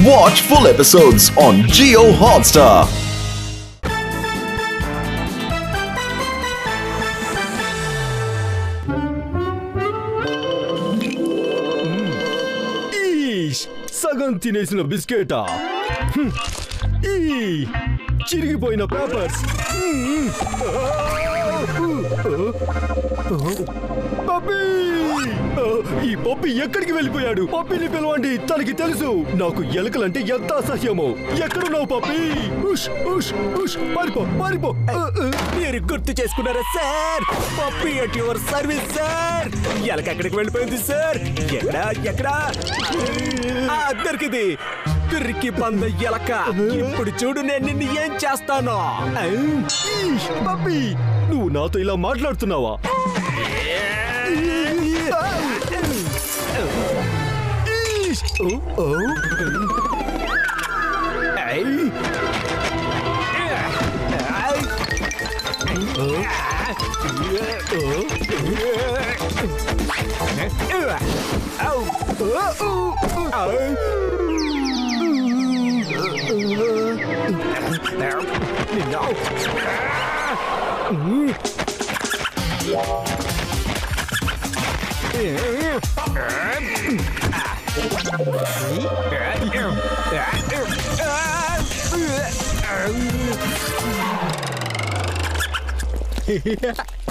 Watch full episodes on Jio Hotstar. సగం తినేసిన బిస్కెటా, చిరిగిపోయిన పేపర్స్, పప్పీ! ఈ పప్పి ఎక్కడికి వెళ్ళిపోయాడు? పప్పిని పిలవండి, తనకి తెలుసు నాకు ఎలుకలంటే ఎంత అసహ్యమో. ఎక్కడున్నావు పప్పి? పారిపో పారిపో. మీరు గుర్తు చేసుకున్నారా sir? Puppy at your service sir. ఎలక ఎక్కడికి వెళ్ళిపోయింది సార్? ఎక్కడా దొరికింది. పిరికి పంద ఎలక. ఇప్పుడు చూడు నేను నిన్ను ఏం చేస్తాను. పప్పి, నువ్వు నాతో ఇలా మాట్లాడుతున్నావా?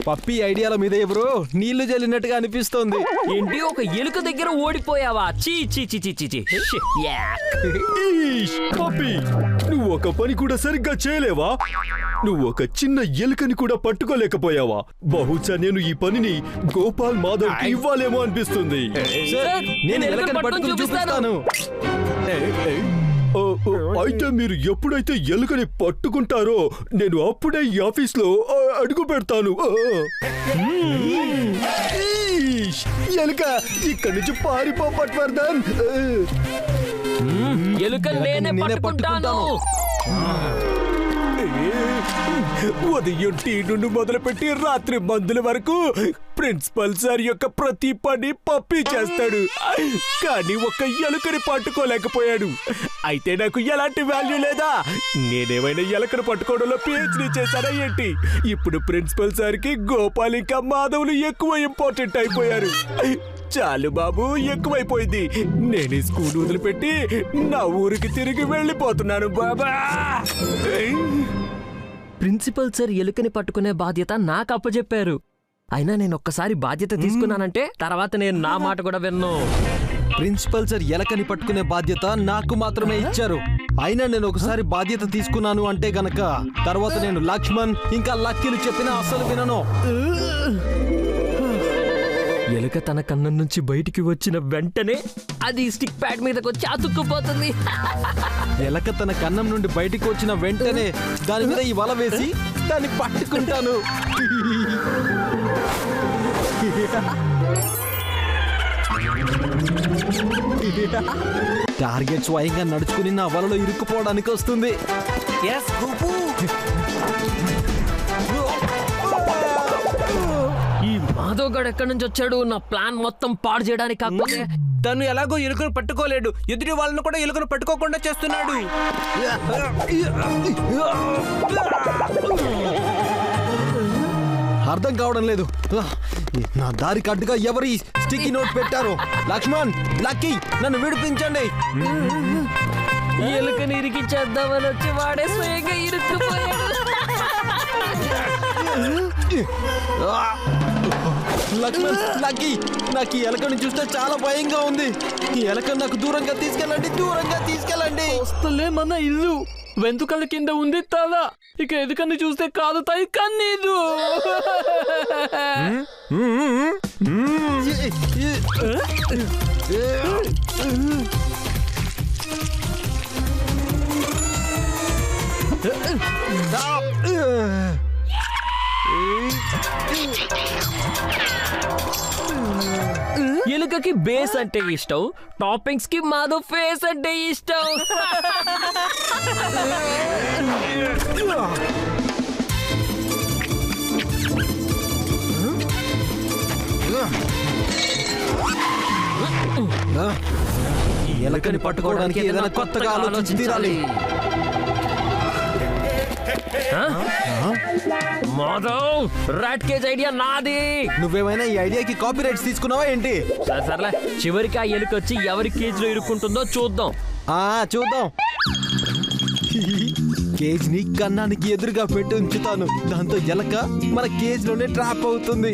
పప్పి ఐడియాల మీద ఎవరు నీళ్లు జల్లినట్టుగా అనిపిస్తోంది. ఏంటి, ఒక ఎలుక దగ్గర ఓడిపోయావా? చీ చీ చీ చీ చీ. పప్పి, నువ్వు ఒక పని కూడా సరిగ్గా చేయలేవా? నువ్వు ఒక చిన్న ఎలుకని కూడా పట్టుకోలేకపోయావా? బహుశా నేను ఈ పనిని గోపాల్ మాధవ్ కి ఇవ్వాలేమో అనిపిస్తుంది. నేను ఎలుకని పట్టుకుని చూపిస్తాను. అయితే మీరు ఎప్పుడైతే ఎలుకని పట్టుకుంటారో నేను అప్పుడే ఈ ఆఫీస్ లో అడుగు పెడతాను. ఎలుక, ఇక్కడి నుంచి పారిపో పట్వర్ధన్. ఎలుక నేనే పట్టుకుంటాను. ఉదయం టీ నుండి మొదలుపెట్టి రాత్రి మందుల వరకు ప్రిన్సిపల్ సార్ యొక్క ప్రతి పని పప్పి చేస్తాడు. కానీ ఒక్క ఎలుకని పట్టుకోలేకపోయాడు. అయితే నాకు ఎలాంటి వాల్యూ లేదా? నేనేమైనా ఎలుకను పట్టుకోవడంలో పిహెచ్డీ చేశానా ఏంటి? ఇప్పుడు ప్రిన్సిపల్ సార్ కి గోపాల్ ఇంకా మాధవులు ఎక్కువ ఇంపార్టెంట్ అయిపోయారు. చాలు బాబు, ఎక్కువైపోయింది. నేను ఈ స్కూల్ వదిలిపెట్టి నా ఊరికి తిరిగి వెళ్ళిపోతున్నాను బాబా. ప్రిన్సిపల్ సార్ ఎలుకని పట్టుకునే బాధ్యత నాకు అప్పచెప్పారు. అయినా నేను ఒక్కసారి బాధ్యత తీసుకున్నానంటే తర్వాత నేను నా మాట కూడా విన్ను. ప్రిన్సిపల్ సార్ ఎలకని పట్టుకునే బాధ్యత నాకు మాత్రమే ఇచ్చారు. అయినా నేను ఒకసారి బాధ్యత తీసుకున్నాను అంటే గనక తర్వాత నేను లక్ష్మణ్ ఇంకా లక్కీలు చెప్పినా అస్సలు వినను. ఎలుక తన కన్నం నుంచి బయటికి వచ్చిన వెంటనే అది స్టిక్ ప్యాడ్ మీదకి వచ్చి అతుక్కుపోతుంది. ఎలక తన కన్నం నుండి బయటికి వచ్చిన వెంటనే దాని మీద ఈ వల వేసి దాన్ని పట్టుకుంటాను. టార్గెట్ స్వయంగా నడుచుకుని నా వలలో ఇరుక్కుపోవడానికి వస్తుంది. ఈ మాధవ్ గడు ఎక్కడి నుంచి వచ్చాడు? నా ప్లాన్ మొత్తం పాడు చేయడానికి. కాకపోతే తను ఎలాగో ఎలుకను పట్టుకోలేడు, ఎదుటి వాళ్ళను కూడా ఎలుకను పట్టుకోకుండా చేస్తున్నాడు. అర్థం కావడం లేదు. నా దారికి అడ్డుగా ఎవరు ఈ స్టిక్కీ నోట్ పెట్టారో? లక్ష్మణ్, లక్కీ, నన్ను విడిపించండి. ఎలుకని ఇరికించేద్దామని వచ్చి వాడే స్వయంగా ఇరుక్కుపోయాడు. లక్ష్మణ్, లక్కీ, నాకు ఈ ఎలకని చూస్తే చాలా భయంగా ఉంది. ఈ ఎలకని నాకు దూరంగా తీసుకెళ్ళండి, దూరంగా తీసుకెళ్ళండి. వస్తలే మన ఇల్లు, వెంతుకల కింద ఉంది తల. ఇక ఎదుకని చూస్తే కాదుతాయి కన్నీరు. ఎలుకకి బేస్ అంటే ఇష్టం, టాపింగ్స్ కి మాధవ్ ఫేస్ అంటే ఇష్టం. ఎలకని పట్టుకోవడానికి ఏదైనా కొత్తగా ఆలోచించి తీరాలి. మాధవ్, రాట్ కేజ్ ఐడియా నాది. నువ్వేమైనా ఈ ఐడియాకి కాపీ రైట్స్ తీసుకున్నావా ఏంటి? సర్లే, చివరికి ఆ ఎలుకొచ్చి ఎవరి కేజ్ లో ఇరుక్కుంటుందో చూద్దాం. చూద్దాం. కేజ్ ని కన్నానికి ఎదురుగా పెట్టి ఉంచుతాను. దాంతో ఎలక మన కేజ్ లోనే ట్రాప్ అవుతుంది.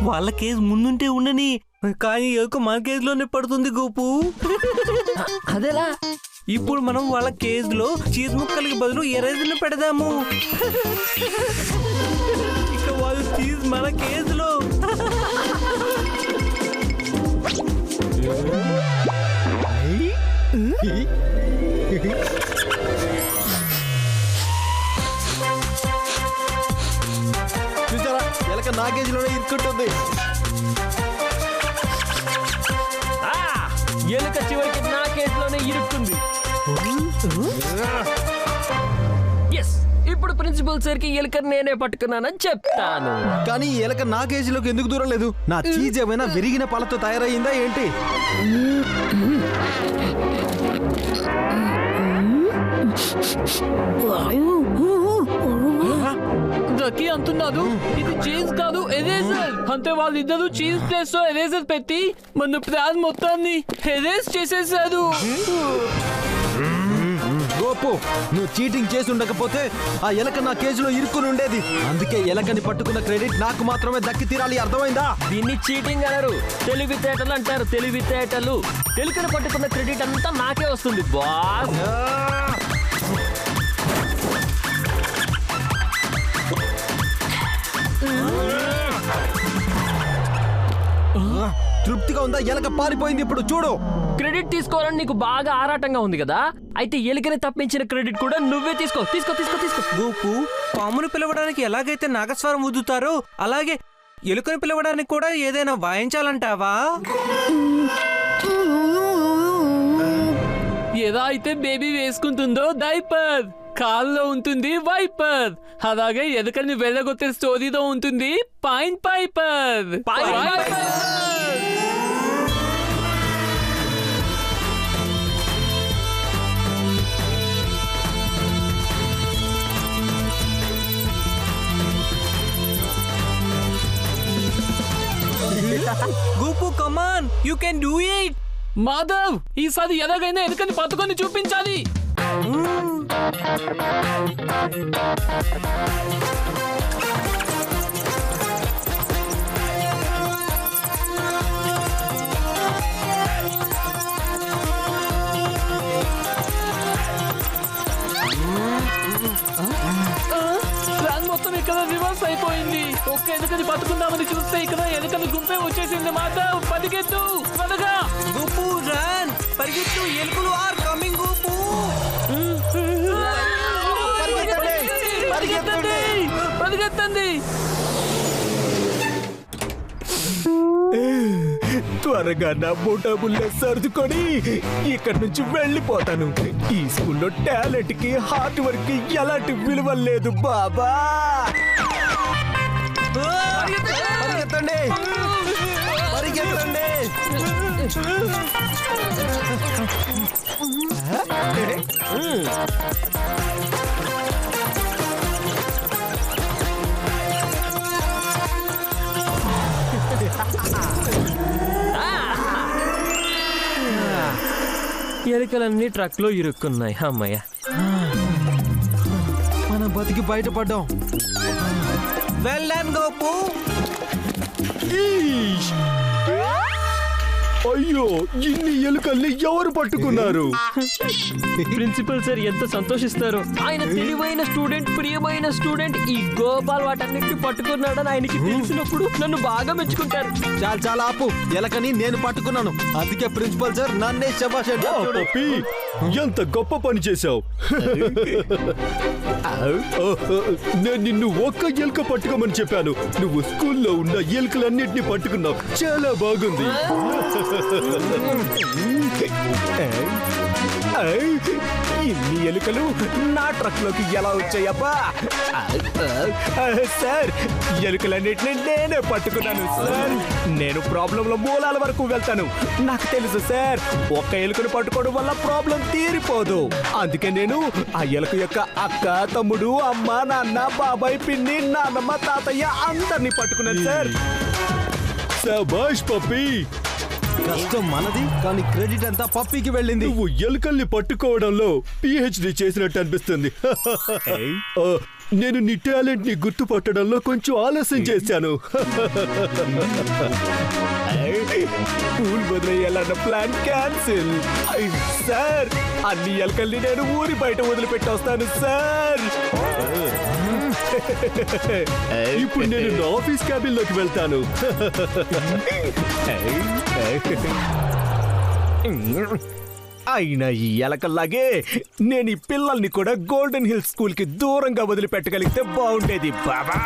వాళ్ళ కేజ్ ముందుంటే ఉండని, కానీ ఎలుక మన కేజ్ లోనే పడుతుంది గోపు. అదేలా? ఇప్పుడు మనం వాళ్ళ కేజ్ లో చీజ్ ముక్కలకి బదులు ఎరేజర్లు పెడదాము. ఇక వాళ్ళు చీజ్ మన కేజ్ లో. చూసారా, ఎలక నా కేజ్ లోనే ఇరుక్కుంటుంది. ఎలుక చివరికి నా కేజ్ లోనే ఇరుక్కుంది. ఎస్, ఇప్పుడు ప్రిన్సిపల్ సార్ కి ఎలుక నేనే పట్టుకున్నానని చెప్తాను. కానీ ఈ ఎలక నా కేజ్ లోకి ఎందుకు దూరం లేదు? నా చీజ్ ఏమైనా విరిగిన పాలతో తయారయ్యిందా ఏంటి? దక్కి అంటున్నాడు ఇది చీజ్ కాదు ఎరేజర్. అంటే వాళ్ళిద్దరూ చీజ్ ప్లేస్ లో ఎరేజర్ పెట్టి మన ప్లాన్ మొత్తాన్ని ఎరేజ్ చేసేసారు. గోపు, నువ్వు చీటింగ్ చేసి ఉండకపోతే ఆ ఎలక నా కేజీలో ఇరుక్కుని ఉండేది. అందుకే ఎలకని పట్టుకున్న క్రెడిట్ నాకు మాత్రమే దక్కి తీరాలి. అర్థమైందా? దీన్ని చీటింగ్ అనరు, తెలివితేటలు అంటారు. తెలివితేటలు. ఎలుకను పట్టుకున్న క్రెడిట్ అంతా నాకే వస్తుంది బాస్. తృప్తిగా ఉందా? ఎలక పారిపోయింది. ఇప్పుడు చూడు. క్రెడిట్ తీసుకోవాలని నీకు బాగా ఆరాటంగా ఉంది కదా, అయితే ఎలుకని తప్పించిన క్రెడిట్ కూడా నువ్వే తీసుకో. తీసుకో తీసుకో తీసుకో. గోపు, పామును పిలవడానికి ఎలాగైతే నాగస్వరం ఊదుతారో అలాగే ఎలుకను పిలవడానికి కూడా ఏదైనా వాయించాలంటావా? ఎలా అయితే బేబీ వేసుకుంటుందో డైపర్, కాల్లో ఉంటుంది వైపర్, అలాగే ఎలుకని వెళ్ళగొట్టే స్టోరీలో ఉంటుంది Pied Piper. Gopu, come on, you can do it. Madhav, ఈసారి ఎలాగైనా ఎలుకని పట్టుకొని చూపించాలి. ప్లాన్ మొత్తం ఇక్కడ రివర్స్ అయిపోయింది. ఒక్క ఎలుకని పట్టుకుందామని చూస్తే ఇక్కడ ఎలుకని గుంపే వచ్చేసింది. మాధవ్, పరిగెత్తు త్వరగా. గోపు, రన్, పరిగెత్తు, ఎలుకలు ఆర్ కమింగ్. గోపు, పరిగెత్తండి, పరిగెత్తండి. త్వరగా నా బోటాబుల్లో సర్దుకొని ఇక్కడి నుంచి వెళ్ళిపోతాను. ఈ స్కూల్లో టాలెంట్ కి హార్డ్ వర్క్ కి ఎలాంటి విలువ లేదు బాబా. పరిగెత్తండి, పరిగెత్తండి. ఎలుకలన్నీ ట్రక్ లో ఇరుక్కున్నాయి. అమ్మయ్య, మనం బతికి బయటపడ్డాం. Well done Gopu. అయ్యో, ఇన్ని ఎలుకల్ని ఎవరు పట్టుకున్నారు? ప్రిన్సిపల్ సార్ ఎంత సంతోషిస్తారు. ఆయన తెలివైన స్టూడెంట్, ప్రియమైన స్టూడెంట్. ఈ గోపాల్ వాటన్నిటిని పట్టుకున్నాడని ఆయనకి తెలిసినప్పుడు నన్ను బాగా మెచ్చుకుంటారు. చాలా చాలా ఆపు. ఎలకని నేను పట్టుకున్నాను. అందుకే ప్రిన్సిపల్ సార్ నన్నే శభాష్ అంటారు. పప్పి, ఎంత గొప్ప పని చేశావు. నేను నిన్ను ఒక్క ఎలుక పట్టుకోమని చెప్పాను. నువ్వు స్కూల్లో ఉన్న ఎలుకలన్నిటిని పట్టుకున్నావు. చాలా బాగుంది. ఇన్ని ఎలుకలు నా ట్రక్ లోకి ఎలా వచ్చాయబ్బా? సార్, ఎలుకలన్నిటిని నేనే పట్టుకున్నాను సార్. నేను ప్రాబ్లంలో మూలాల వరకు వెళ్తాను. నాకు తెలుసు సార్, ఒక్క ఎలుకను పట్టుకోవడం వల్ల ప్రాబ్లం తీరిపోదు. అందుకే నేను ఆ ఎలుక యొక్క అక్క, తమ్ముడు, అమ్మ, నాన్న, బాబాయ్, పిన్ని, నాన్నమ్మ, తాతయ్య అందరినీ పట్టుకున్నాను సార్. శభాష్ పప్పి, కష్టం మనది కానీ క్రెడిట్ అంతా పప్పీకి వెళ్ళింది. నువ్వు ఎలుకల్ని పట్టుకోవడంలో పిహెచ్డి చేసినట్టు అనిపిస్తుంది. ఆ, నేను నీ టాలెంట్ ని గుర్తుపట్టడంలో కొంచెం ఆలస్యం చేశాను. స్కూల్ వదిలేయాలన్న ప్లాన్ క్యాన్సిల్. సార్, అన్ని ఎలుకల్ని నేను ఊరి బయట వదిలిపెట్టొస్తాను సార్. ఇప్పుడు నేను నా ఆఫీస్ క్యాబిన్ లోకి వెళ్తాను. అయినా ఈ ఎలకల్లాగే నేను ఈ పిల్లల్ని కూడా గోల్డెన్ హిల్ స్కూల్ కి దూరంగా వదిలిపెట్టగలిగితే బాగుండేది బాబా.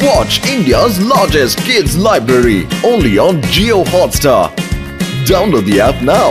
Watch India's largest kids library only on Jio Hotstar. Download the app now.